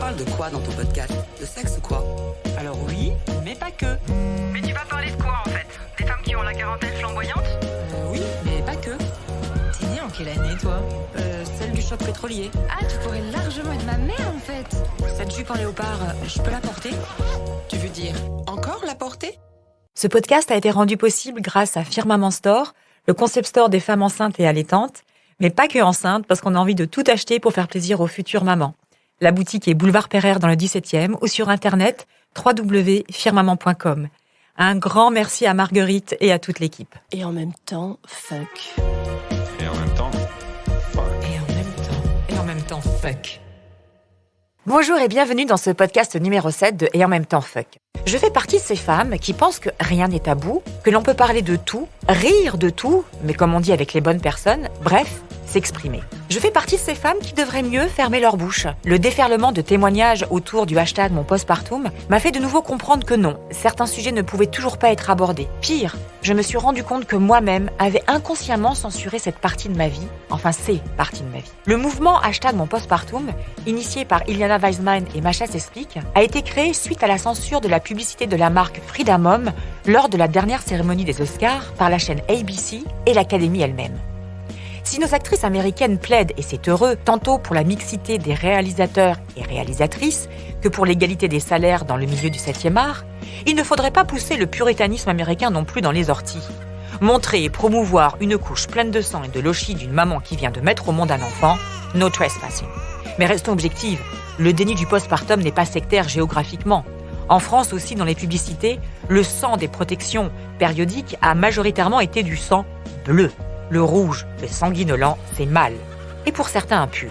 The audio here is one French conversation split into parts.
parles de quoi dans ton podcast? De sexe ou quoi? Alors oui, mais pas que. Mais tu vas parler de quoi en fait? Des femmes qui ont la quarantaine flamboyante? Oui, mais pas que. T'es née en quelle année, toi? Celle du choc pétrolier. Ah, tu pourrais largement être ma mère, en fait. Cette jupe en léopard, je peux la porter? Tu veux dire encore la porter? Ce podcast a été rendu possible grâce à Firmament Store, le concept store des femmes enceintes et allaitantes, mais pas que enceintes, parce qu'on a envie de tout acheter pour faire plaisir aux futures mamans. La boutique est boulevard Pereire dans le 17e ou sur internet www.firmament.com. Un grand merci à Marguerite et à toute l'équipe. Et en même temps, fuck. Et en même temps, fuck. Et en même temps, fuck. Bonjour et bienvenue dans ce podcast numéro 7 de Et en même temps, fuck. Je fais partie de ces femmes qui pensent que rien n'est tabou, que l'on peut parler de tout, rire de tout, mais comme on dit avec les bonnes personnes, bref, s'exprimer. Je fais partie de ces femmes qui devraient mieux fermer leur bouche. Le déferlement de témoignages autour du hashtag mon postpartum m'a fait de nouveau comprendre que non, certains sujets ne pouvaient toujours pas être abordés. Pire, je me suis rendu compte que moi-même avais inconsciemment censuré cette partie de ma vie, enfin ces parties de ma vie. Le mouvement hashtag mon postpartum, initié par Iliana Weissman et Macha s'explique, a été créé suite à la censure de la publicité de la marque Frida Mom lors de la dernière cérémonie des Oscars par la chaîne ABC et l'Académie elle-même. Si nos actrices américaines plaident, et c'est heureux, tantôt pour la mixité des réalisateurs et réalisatrices que pour l'égalité des salaires dans le milieu du 7e art, il ne faudrait pas pousser le puritanisme américain non plus dans les orties. Montrer et promouvoir une couche pleine de sang et de lochis d'une maman qui vient de mettre au monde un enfant, no trespassing. Mais restons objectives, le déni du postpartum n'est pas sectaire géographiquement. En France aussi, dans les publicités, le sang des protections périodiques a majoritairement été du sang bleu. Le rouge, le sanguinolent, c'est mal. Et pour certains, impur.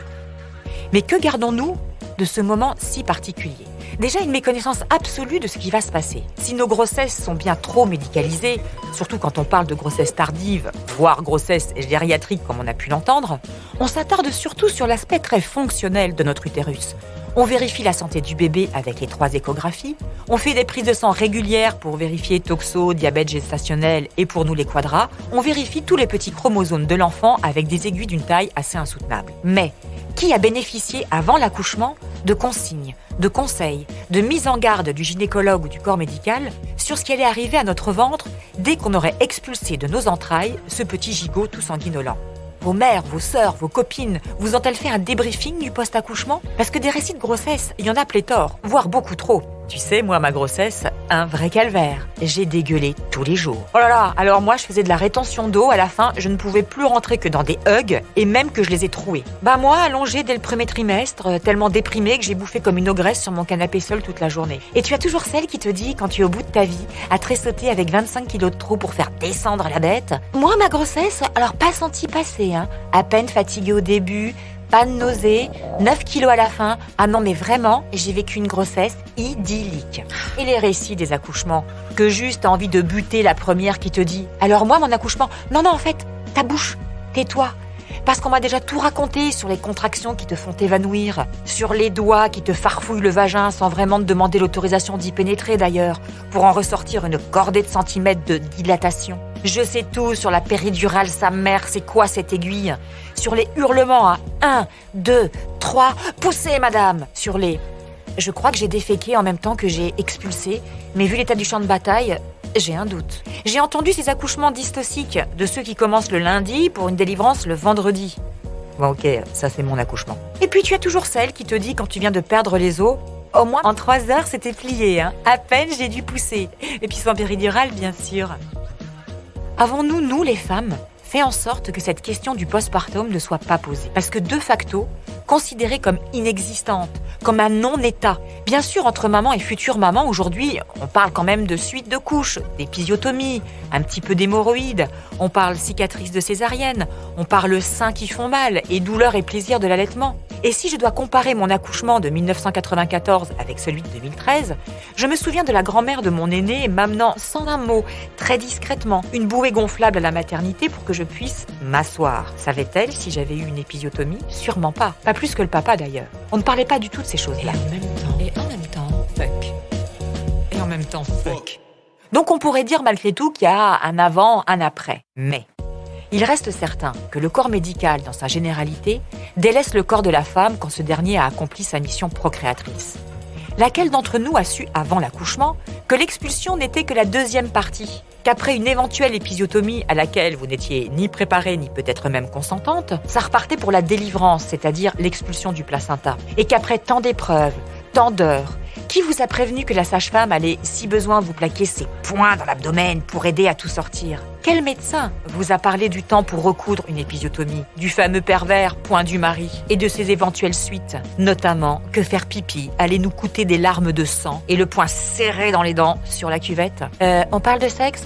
Mais que gardons-nous de ce moment si particulier? Déjà, une méconnaissance absolue de ce qui va se passer. Si nos grossesses sont bien trop médicalisées, surtout quand on parle de grossesse tardive, voire grossesse gériatrique comme on a pu l'entendre, on s'attarde surtout sur l'aspect très fonctionnel de notre utérus. On vérifie la santé du bébé avec les 3 échographies. On fait des prises de sang régulières pour vérifier toxo, diabète gestationnel et pour nous les quadras. On vérifie tous les petits chromosomes de l'enfant avec des aiguilles d'une taille assez insoutenable. Mais qui a bénéficié avant l'accouchement de consignes, de conseils, de mise en garde du gynécologue ou du corps médical sur ce qui allait arriver à notre ventre dès qu'on aurait expulsé de nos entrailles ce petit gigot tout sanguinolent? Vos mères, vos sœurs, vos copines vous ont-elles fait un débriefing du post-accouchement? Parce que des récits de grossesse, il y en a pléthore, voire beaucoup trop. Tu sais, moi, ma grossesse, un vrai calvaire. J'ai dégueulé tous les jours. Oh là là, alors moi, je faisais de la rétention d'eau. À la fin, je ne pouvais plus rentrer que dans des hugs, et même que je les ai troués. Bah moi, allongée dès le premier trimestre, tellement déprimée que j'ai bouffé comme une ogresse sur mon canapé seule toute la journée. Et tu as toujours celle qui te dit, quand tu es au bout de ta vie, à tressauter avec 25 kilos de trop pour faire descendre la bête. Moi, ma grossesse, alors pas senti passer, hein. À peine fatiguée au début, pas de nausée, 9 kilos à la fin. Ah non mais vraiment, j'ai vécu une grossesse idyllique. Et les récits des accouchements, que juste t'as envie de buter la première qui te dit « Alors moi, mon accouchement, non, en fait, ta bouche, tais-toi ». Parce qu'on m'a déjà tout raconté sur les contractions qui te font t'évanouir, sur les doigts qui te farfouillent le vagin sans vraiment te demander l'autorisation d'y pénétrer d'ailleurs, pour en ressortir une cordée de centimètres de dilatation. Je sais tout sur la péridurale, sa mère, c'est quoi cette aiguille? Sur les hurlements à 1, 2, 3, poussez madame! Sur les... Je crois que j'ai déféqué en même temps que j'ai expulsé, mais vu l'état du champ de bataille, j'ai un doute. J'ai entendu ces accouchements dystociques de ceux qui commencent le lundi pour une délivrance le vendredi. Bon ok, ça c'est mon accouchement. Et puis tu as toujours celle qui te dit quand tu viens de perdre les os, au moins en 3 heures c'était plié, hein. À peine j'ai dû pousser. Et puis sans péridurale bien sûr. Avons-nous, nous les femmes, fait en sorte que cette question du postpartum ne soit pas posée? Parce que de facto, considérée comme inexistante, comme un non-état. Bien sûr, entre maman et future maman, aujourd'hui, on parle quand même de suite de couches, d'épisiotomie, un petit peu d'hémorroïdes, on parle cicatrices de césarienne, on parle seins qui font mal et douleur et plaisir de l'allaitement. Et si je dois comparer mon accouchement de 1994 avec celui de 2013, je me souviens de la grand-mère de mon aîné m'amenant sans un mot, très discrètement, une bouée gonflable à la maternité pour que je puisse m'asseoir. Savait-elle si j'avais eu une épisiotomie? Sûrement pas. Pas plus que le papa d'ailleurs. On ne parlait pas du tout de ces choses-là. Et en même temps, fuck. Et en même temps, fuck. Donc on pourrait dire malgré tout qu'il y a un avant, un après. Mais Il reste certain que le corps médical, dans sa généralité, délaisse le corps de la femme quand ce dernier a accompli sa mission procréatrice. Laquelle d'entre nous a su, avant l'accouchement, que l'expulsion n'était que la deuxième partie ? Qu'après une éventuelle épisiotomie à laquelle vous n'étiez ni préparée ni peut-être même consentante, ça repartait pour la délivrance, c'est-à-dire l'expulsion du placenta. Et qu'après tant d'épreuves, tant d'heures, qui vous a prévenu que la sage-femme allait, si besoin, vous plaquer ses poings dans l'abdomen pour aider à tout sortir ? Quel médecin vous a parlé du temps pour recoudre une épisiotomie, du fameux pervers point du mari et de ses éventuelles suites ? Notamment que faire pipi allait nous coûter des larmes de sang et le poing serré dans les dents sur la cuvette. On parle de sexe ?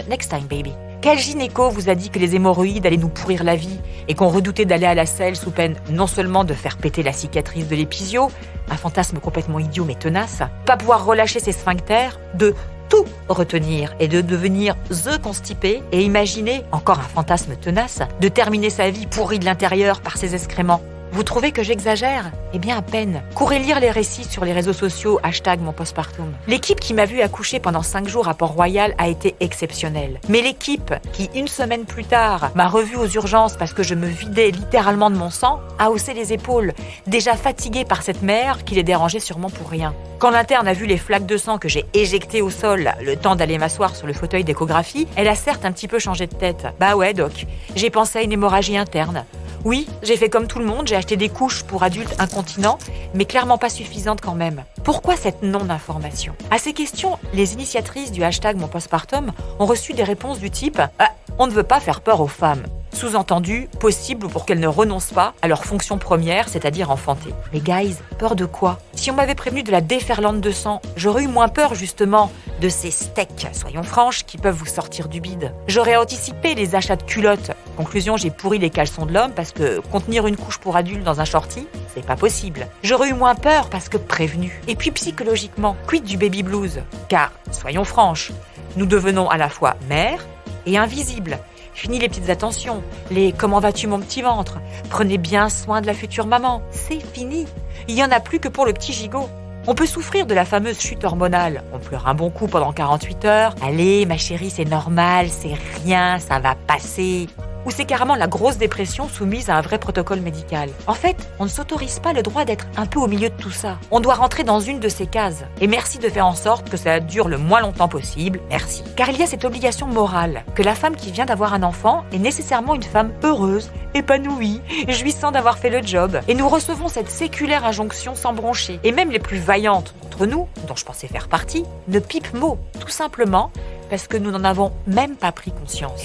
Next time, baby. Quel gynéco vous a dit que les hémorroïdes allaient nous pourrir la vie et qu'on redoutait d'aller à la selle sous peine non seulement de faire péter la cicatrice de l'épisio, un fantasme complètement idiot mais tenace, pas pouvoir relâcher ses sphincters, de tout retenir et de devenir the constipé et imaginer, encore un fantasme tenace, de terminer sa vie pourrie de l'intérieur par ses excréments. Vous trouvez que j'exagère ? Eh bien à peine. Courez lire les récits sur les réseaux sociaux, #monpostpartum. L'équipe qui m'a vu accoucher pendant 5 jours à Port-Royal a été exceptionnelle. Mais l'équipe qui, une semaine plus tard, m'a revue aux urgences parce que je me vidais littéralement de mon sang, a haussé les épaules, déjà fatiguée par cette mère qui les dérangeait sûrement pour rien. Quand l'interne a vu les flaques de sang que j'ai éjectées au sol, le temps d'aller m'asseoir sur le fauteuil d'échographie, elle a certes un petit peu changé de tête. Bah ouais, doc, j'ai pensé à une hémorragie interne. Oui, j'ai fait comme tout le monde, j'ai acheté des couches pour adultes incontinents, mais clairement pas suffisantes quand même. Pourquoi cette non-information ? À ces questions, les initiatrices du #monpostpartum ont reçu des réponses du type « On ne veut pas faire peur aux femmes ». Sous-entendu, possible pour qu'elles ne renoncent pas à leur fonction première, c'est-à-dire enfanter. Mais guys, peur de quoi ? Si on m'avait prévenu de la déferlante de sang, j'aurais eu moins peur justement de ces steaks, soyons franches, qui peuvent vous sortir du bide. J'aurais anticipé les achats de culottes. Conclusion, j'ai pourri les caleçons de l'homme parce que contenir une couche pour adulte dans un shorty, c'est pas possible. J'aurais eu moins peur parce que prévenu. Et puis psychologiquement, quid du baby blues ? Car, soyons franches, nous devenons à la fois mères et invisibles. Fini les petites attentions, les « comment vas-tu mon petit ventre ?» Prenez bien soin de la future maman. C'est fini. Il n'y en a plus que pour le petit gigot. On peut souffrir de la fameuse chute hormonale. On pleure un bon coup pendant 48 heures. Allez, ma chérie, c'est normal, c'est rien, ça va passer. Ou c'est carrément la grosse dépression soumise à un vrai protocole médical. En fait, on ne s'autorise pas le droit d'être un peu au milieu de tout ça. On doit rentrer dans une de ces cases. Et merci de faire en sorte que ça dure le moins longtemps possible. Merci. Car il y a cette obligation morale que la femme qui vient d'avoir un enfant est nécessairement une femme heureuse, épanouie, jouissant d'avoir fait le job. Et nous recevons cette séculaire injonction sans broncher. Et même les plus vaillantes d'entre nous, dont je pensais faire partie, ne pipent mot. Tout simplement parce que nous n'en avons même pas pris conscience.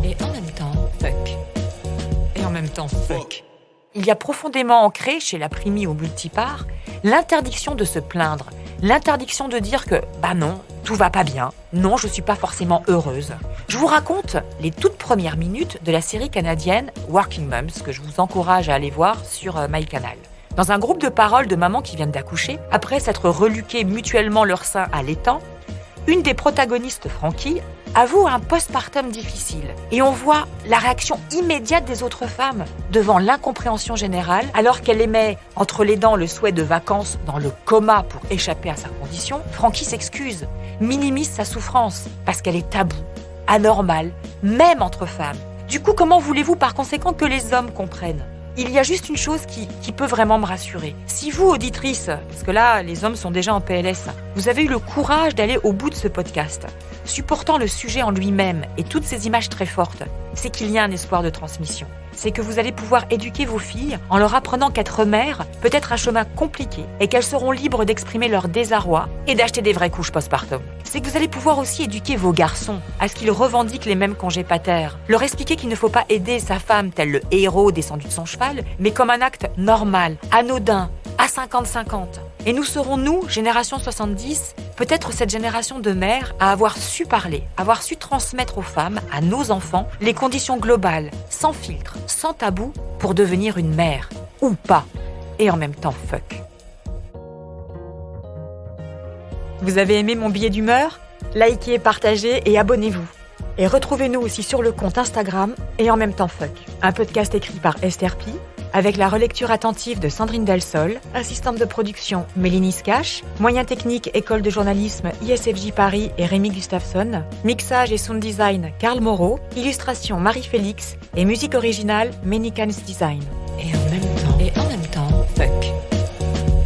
Et en même temps, fuck. Et en même temps, fuck. Il y a profondément ancré chez la primie au multipart l'interdiction de se plaindre, l'interdiction de dire que bah non, tout va pas bien, non, je suis pas forcément heureuse. Je vous raconte les toutes premières minutes de la série canadienne Working Moms que je vous encourage à aller voir sur MyCanal. Dans un groupe de paroles de mamans qui viennent d'accoucher, après s'être reluquées mutuellement leur sein à l'étang, une des protagonistes, Frankie, avoue un postpartum difficile. Et on voit la réaction immédiate des autres femmes devant l'incompréhension générale, alors qu'elle émet entre les dents le souhait de vacances dans le coma pour échapper à sa condition. Frankie s'excuse, minimise sa souffrance, parce qu'elle est taboue, anormale, même entre femmes. Du coup, comment voulez-vous par conséquent que les hommes comprennent ? Il y a juste une chose qui peut vraiment me rassurer. Si vous, auditrices, parce que là, les hommes sont déjà en PLS, vous avez eu le courage d'aller au bout de ce podcast, supportant le sujet en lui-même et toutes ces images très fortes, c'est qu'il y a un espoir de transmission. C'est que vous allez pouvoir éduquer vos filles en leur apprenant qu'être mère peut être un chemin compliqué et qu'elles seront libres d'exprimer leur désarroi et d'acheter des vraies couches postpartum. C'est que vous allez pouvoir aussi éduquer vos garçons à ce qu'ils revendiquent les mêmes congés pater, leur expliquer qu'il ne faut pas aider sa femme tel le héros descendu de son cheval, mais comme un acte normal, anodin, à 50-50. Et nous serons, nous, génération 70, peut-être cette génération de mères à avoir su parler, avoir su transmettre aux femmes, à nos enfants, les conditions globales, sans filtre, sans tabou, pour devenir une mère, ou pas, et en même temps fuck. Vous avez aimé mon billet d'humeur ? Likez, partagez et abonnez-vous. Et retrouvez-nous aussi sur le compte Instagram et en même temps fuck. Un podcast écrit par Esther Pi, avec la relecture attentive de Sandrine Delsol, assistante de production Mélinis Cash, moyens techniques École de journalisme ISFJ Paris et Rémi Gustafsson, mixage et sound design Karl Moreau, illustration Marie-Félix et musique originale Menikans Design. Et en même temps, fuck.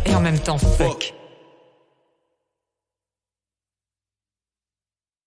Et en même temps, fuck.